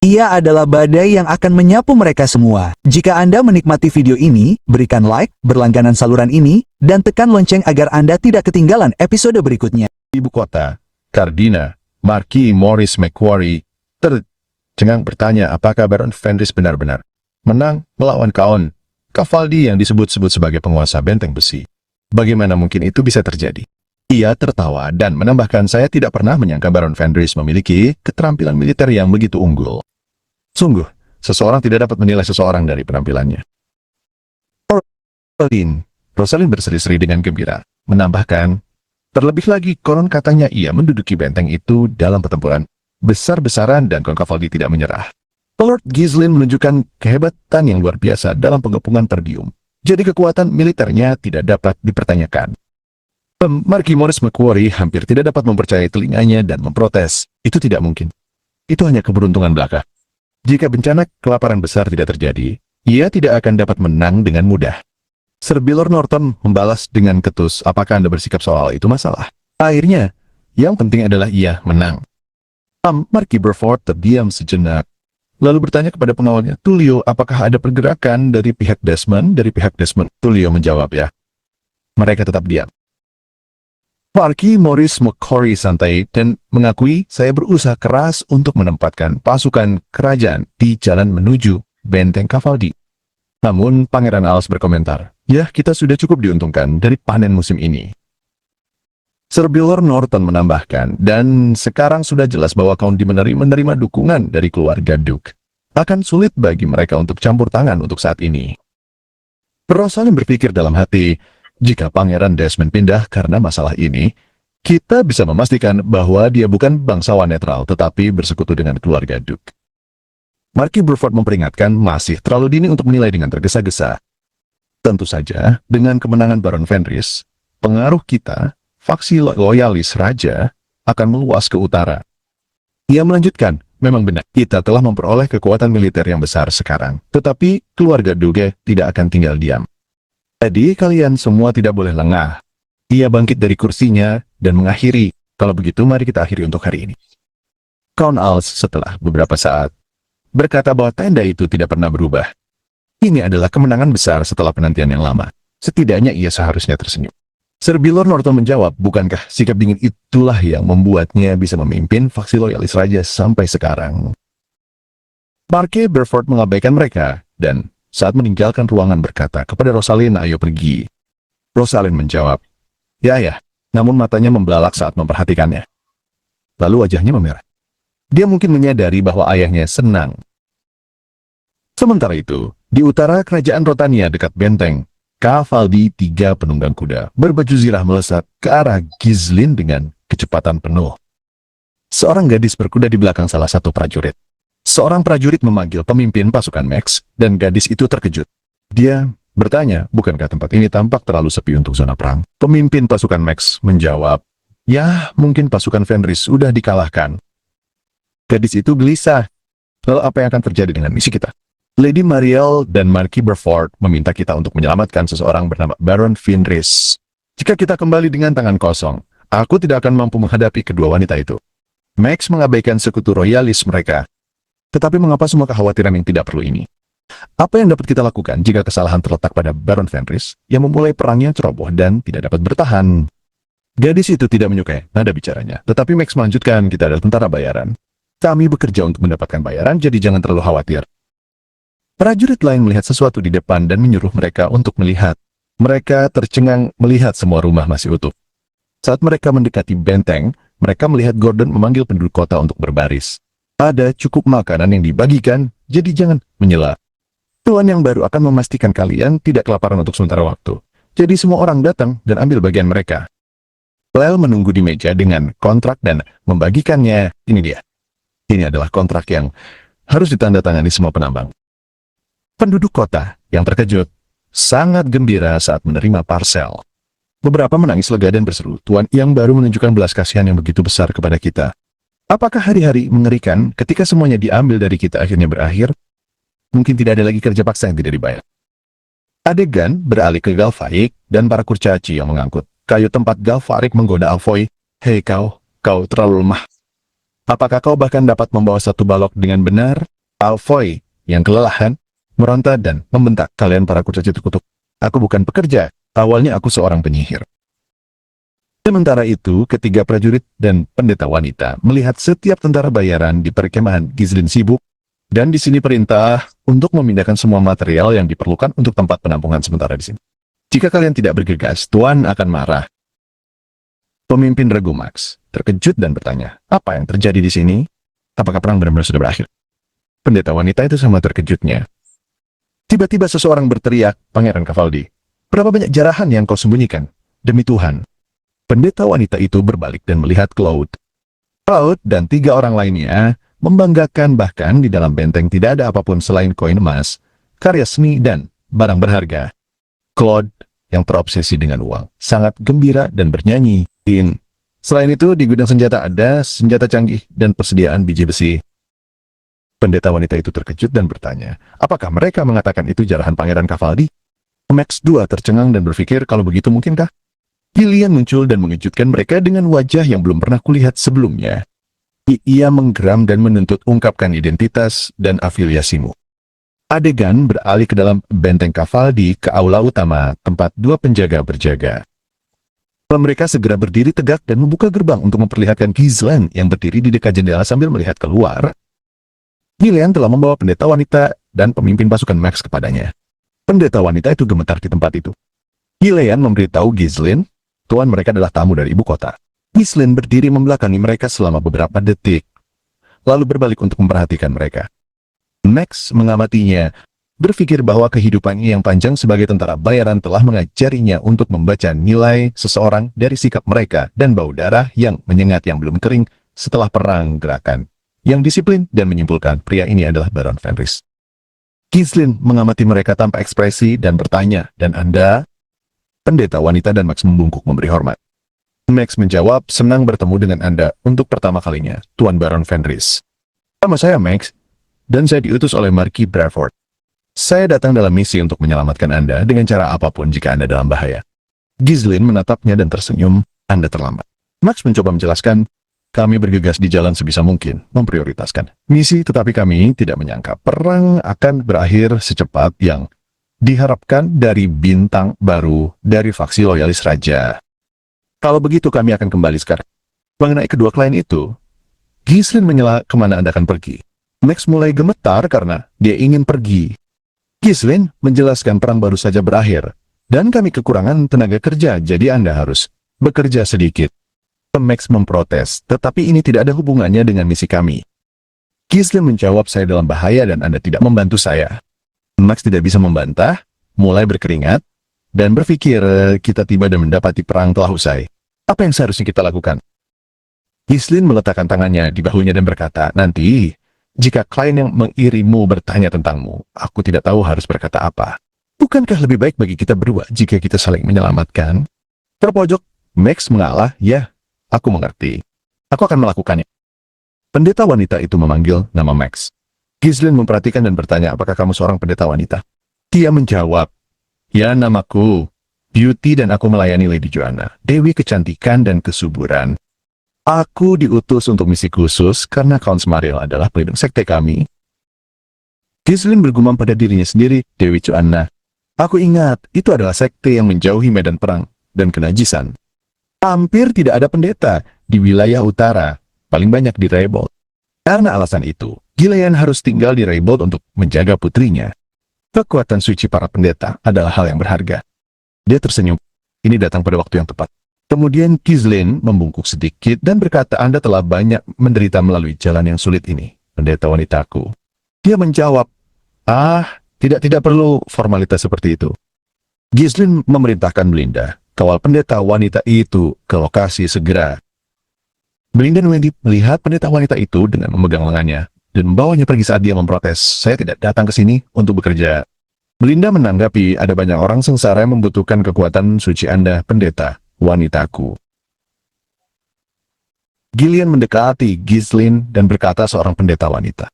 Ia adalah badai yang akan menyapu mereka semua. Jika Anda menikmati video ini, berikan like, berlangganan saluran ini, dan tekan lonceng agar Anda tidak ketinggalan episode berikutnya. Ibu kota, Cardina, Marquis Maurice Macquarie, tercengang bertanya apakah Baron Fenris benar-benar menang melawan Kaon Cavaldi yang disebut-sebut sebagai penguasa benteng besi. Bagaimana mungkin itu bisa terjadi? Ia tertawa dan menambahkan, saya tidak pernah menyangka Baron Fenris memiliki keterampilan militer yang begitu unggul. Sungguh, seseorang tidak dapat menilai seseorang dari penampilannya. Rosalind berseri-seri dengan gembira, menambahkan, terlebih lagi konon katanya ia menduduki benteng itu dalam pertempuran besar-besaran dan Cavaldi tidak menyerah. Lord Ghislaine menunjukkan kehebatan yang luar biasa dalam pengepungan Perdium. Jadi kekuatan militernya tidak dapat dipertanyakan. Marquis Maurice Macquarie hampir tidak dapat mempercayai telinganya dan memprotes. Itu tidak mungkin. Itu hanya keberuntungan belaka. Jika bencana kelaparan besar tidak terjadi, ia tidak akan dapat menang dengan mudah. Sir Bilor Norton membalas dengan ketus, apakah Anda bersikap soal itu masalah? Akhirnya, yang penting adalah ia menang. Marquis Burford terdiam sejenak, lalu bertanya kepada pengawalnya, Tullio, apakah ada pergerakan dari pihak Desmond? Dari pihak Desmond, Tullio menjawab, ya. Mereka tetap diam. Marquis Maurice Macquarie santai dan mengakui, saya berusaha keras untuk menempatkan pasukan kerajaan di jalan menuju benteng Cavaldi. Namun Pangeran Als berkomentar, ya kita sudah cukup diuntungkan dari panen musim ini. Sir Bilor Norton menambahkan, dan sekarang sudah jelas bahwa Count menerima dukungan dari keluarga Duke. Akan sulit bagi mereka untuk campur tangan untuk saat ini. Rosalind berpikir dalam hati, jika Pangeran Desmond pindah karena masalah ini, kita bisa memastikan bahwa dia bukan bangsawan netral tetapi bersekutu dengan keluarga Duke. Marquis Burford memperingatkan masih terlalu dini untuk menilai dengan tergesa-gesa. Tentu saja, dengan kemenangan Baron Fenris, pengaruh kita, faksi loyalis raja, akan meluas ke utara. Ia melanjutkan, memang benar, kita telah memperoleh kekuatan militer yang besar sekarang, tetapi keluarga Duke tidak akan tinggal diam. Jadi kalian semua tidak boleh lengah. Ia bangkit dari kursinya dan mengakhiri, kalau begitu mari kita akhiri untuk hari ini. Count Als setelah beberapa saat berkata bahwa tenda itu tidak pernah berubah. Ini adalah kemenangan besar setelah penantian yang lama. Setidaknya ia seharusnya tersenyum. Sir Bilor Norton menjawab, bukankah sikap dingin itulah yang membuatnya bisa memimpin faksi loyalis raja sampai sekarang? Marquis Burford mengabaikan mereka, dan saat meninggalkan ruangan berkata kepada Rosalind, ayo pergi. Rosalind menjawab, ya, namun matanya membelalak saat memperhatikannya. Lalu wajahnya memerah. Dia mungkin menyadari bahwa ayahnya senang. Sementara itu, di utara kerajaan Rotania dekat benteng, Cavaldi, 3 penunggang kuda, berbaju zirah melesat ke arah Ghislaine dengan kecepatan penuh. Seorang gadis berkuda di belakang salah satu prajurit. Seorang prajurit memanggil pemimpin pasukan Max, dan gadis itu terkejut. Dia bertanya, bukankah tempat ini tampak terlalu sepi untuk zona perang? Pemimpin pasukan Max menjawab, ya, mungkin pasukan Fenris sudah dikalahkan. Gadis itu gelisah. Lalu apa yang akan terjadi dengan misi kita? Lady Mariel dan Marquis Burford meminta kita untuk menyelamatkan seseorang bernama Baron Fenris. Jika kita kembali dengan tangan kosong, aku tidak akan mampu menghadapi kedua wanita itu. Max mengabaikan sekutu royalis mereka. Tetapi mengapa semua kekhawatiran yang tidak perlu ini? Apa yang dapat kita lakukan jika kesalahan terletak pada Baron Fenris yang memulai perang yang ceroboh dan tidak dapat bertahan? Gadis itu tidak menyukai nada bicaranya, tetapi Max melanjutkan, kita adalah tentara bayaran. Kami bekerja untuk mendapatkan bayaran, jadi jangan terlalu khawatir. Prajurit lain melihat sesuatu di depan dan menyuruh mereka untuk melihat. Mereka tercengang melihat semua rumah masih utuh. Saat mereka mendekati benteng, mereka melihat Gordon memanggil penduduk kota untuk berbaris. Ada cukup makanan yang dibagikan, jadi jangan menyela. Tuan yang baru akan memastikan kalian tidak kelaparan untuk sementara waktu. Jadi semua orang datang dan ambil bagian mereka. Lel menunggu di meja dengan kontrak dan membagikannya. Ini dia. Ini adalah kontrak yang harus ditandatangani semua penambang. Penduduk kota yang terkejut sangat gembira saat menerima parsel. Beberapa menangis lega dan berseru, Tuan yang baru menunjukkan belas kasihan yang begitu besar kepada kita. Apakah hari-hari mengerikan ketika semuanya diambil dari kita akhirnya berakhir? Mungkin tidak ada lagi kerja paksa yang tidak dibayar. Adegan beralih ke Galfaik dan para kurcaci yang mengangkut kayu tempat Galfarik menggoda Alfoy. Hei kau terlalu lemah. Apakah kau bahkan dapat membawa satu balok dengan benar? Alfoy yang kelelahan meronta dan membentak, kalian para kurcaci terkutuk. Aku bukan pekerja, awalnya aku seorang penyihir. Sementara itu, ketiga prajurit dan pendeta wanita melihat setiap tentara bayaran di perkemahan Ghislaine sibuk, dan di sini perintah untuk memindahkan semua material yang diperlukan untuk tempat penampungan sementara di sini. Jika kalian tidak bergegas, Tuan akan marah. Pemimpin regu Max terkejut dan bertanya, apa yang terjadi di sini? Apakah perang benar-benar sudah berakhir? Pendeta wanita itu sama terkejutnya. Tiba-tiba seseorang berteriak, Pangeran Cavaldi, berapa banyak jarahan yang kau sembunyikan? Demi Tuhan. Pendeta wanita itu berbalik dan melihat Claude. Claude dan 3 orang lainnya membanggakan, bahkan di dalam benteng tidak ada apapun selain koin emas, karya seni, dan barang berharga. Claude, yang terobsesi dengan uang, sangat gembira dan bernyanyi. Selain itu, di gudang senjata ada senjata canggih dan persediaan biji besi. Pendeta wanita itu terkejut dan bertanya, apakah mereka mengatakan itu jarahan Pangeran Cavaldi? Max II tercengang dan berpikir, kalau begitu mungkinkah? Gillian muncul dan mengejutkan mereka dengan wajah yang belum pernah kulihat sebelumnya. Ia menggeram dan menuntut ungkapkan identitas dan afiliasimu. Adegan beralih ke dalam benteng Cavaldi ke aula utama, tempat 2 penjaga berjaga. Mereka segera berdiri tegak dan membuka gerbang untuk memperlihatkan Ghislaine yang berdiri di dekat jendela sambil melihat keluar. Gillian telah membawa pendeta wanita dan pemimpin pasukan Max kepadanya. Pendeta wanita itu gemetar di tempat itu. Gillian memberitahu Ghislaine, Tuan mereka adalah tamu dari ibu kota. Ghislaine berdiri membelakangi mereka selama beberapa detik, lalu berbalik untuk memperhatikan mereka. Max mengamatinya, berpikir bahwa kehidupannya yang panjang sebagai tentara bayaran telah mengajarinya untuk membaca nilai seseorang dari sikap mereka dan bau darah yang menyengat yang belum kering setelah perang gerakan. Yang disiplin dan menyimpulkan pria ini adalah Baron Fenris. Ghislaine mengamati mereka tanpa ekspresi dan bertanya, dan Anda? Pendeta wanita dan Max membungkuk memberi hormat. Max menjawab, senang bertemu dengan Anda untuk pertama kalinya, Tuan Baron Fenris. Nama saya Max, dan saya diutus oleh Marquis Burford. Saya datang dalam misi untuk menyelamatkan Anda dengan cara apapun jika Anda dalam bahaya. Ghislaine menatapnya dan tersenyum, Anda terlambat. Max mencoba menjelaskan, kami bergegas di jalan sebisa mungkin, memprioritaskan misi, tetapi kami tidak menyangka perang akan berakhir secepat yang diharapkan dari bintang baru dari faksi loyalis raja. Kalau begitu kami akan kembali sekarang. Mengenai kedua klien itu, Ghislaine menyela kemana Anda akan pergi. Max mulai gemetar karena dia ingin pergi. Ghislaine menjelaskan perang baru saja berakhir, dan kami kekurangan tenaga kerja, jadi Anda harus bekerja sedikit. Max memprotes, tetapi ini tidak ada hubungannya dengan misi kami. Ghislaine menjawab, saya dalam bahaya dan Anda tidak membantu saya. Max tidak bisa membantah, mulai berkeringat, dan berpikir kita tiba dan mendapati perang telah usai. Apa yang seharusnya kita lakukan? Ghislaine meletakkan tangannya di bahunya dan berkata, nanti, jika klien yang mengirimu bertanya tentangmu, aku tidak tahu harus berkata apa. Bukankah lebih baik bagi kita berdua jika kita saling menyelamatkan? Terpojok, Max mengalah, ya, aku mengerti. Aku akan melakukannya. Pendeta wanita itu memanggil nama Max. Ghislaine memperhatikan dan bertanya, apakah kamu seorang pendeta wanita? Dia menjawab, ya, namaku Beauty dan aku melayani Lady Joanna, Dewi Kecantikan dan Kesuburan. Aku diutus untuk misi khusus karena Count Smariel adalah pelindung sekte kami. Ghislaine bergumam pada dirinya sendiri, Dewi Joanna. Aku ingat, itu adalah sekte yang menjauhi medan perang dan kenajisan. Hampir tidak ada pendeta di wilayah utara, paling banyak di Raybould. Karena alasan itu, Gillian harus tinggal di Raybould untuk menjaga putrinya. Kekuatan suci para pendeta adalah hal yang berharga. Dia tersenyum. Ini datang pada waktu yang tepat. Kemudian Ghislaine membungkuk sedikit dan berkata, Anda telah banyak menderita melalui jalan yang sulit ini, pendeta wanitaku. Dia menjawab, tidak perlu formalitas seperti itu. Ghislaine memerintahkan Belinda, kawal pendeta wanita itu ke lokasi segera. Belinda dan Wendy melihat pendeta wanita itu dengan memegang lengannya dan membawanya pergi saat dia memprotes, saya tidak datang ke sini untuk bekerja. Belinda menanggapi, ada banyak orang sengsara yang membutuhkan kekuatan suci Anda, pendeta wanitaku. Gillian mendekati Ghislaine dan berkata, seorang pendeta wanita.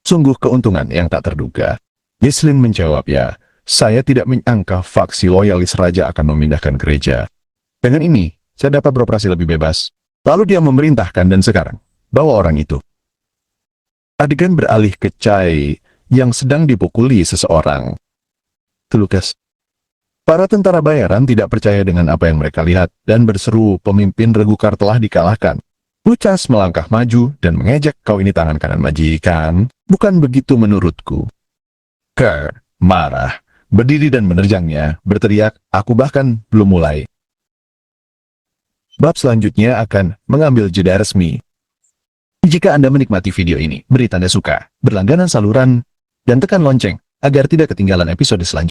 Sungguh keuntungan yang tak terduga. Ghislaine menjawab, ya, saya tidak menyangka faksi loyalis raja akan memindahkan gereja. Dengan ini, saya dapat beroperasi lebih bebas. Lalu dia memerintahkan dan sekarang, bawa orang itu. Adegan beralih ke Chai yang sedang dipukuli seseorang. Lukas. Para tentara bayaran tidak percaya dengan apa yang mereka lihat dan berseru, pemimpin Regukar telah dikalahkan. Lucas melangkah maju dan mengejek, kau ini tangan kanan majikan, bukan begitu menurutku. Kerr marah, berdiri dan menerjangnya, berteriak, aku bahkan belum mulai. Bab selanjutnya akan mengambil jeda resmi. Jika Anda menikmati video ini, beri tanda suka, berlangganan saluran, dan tekan lonceng agar tidak ketinggalan episode selanjutnya.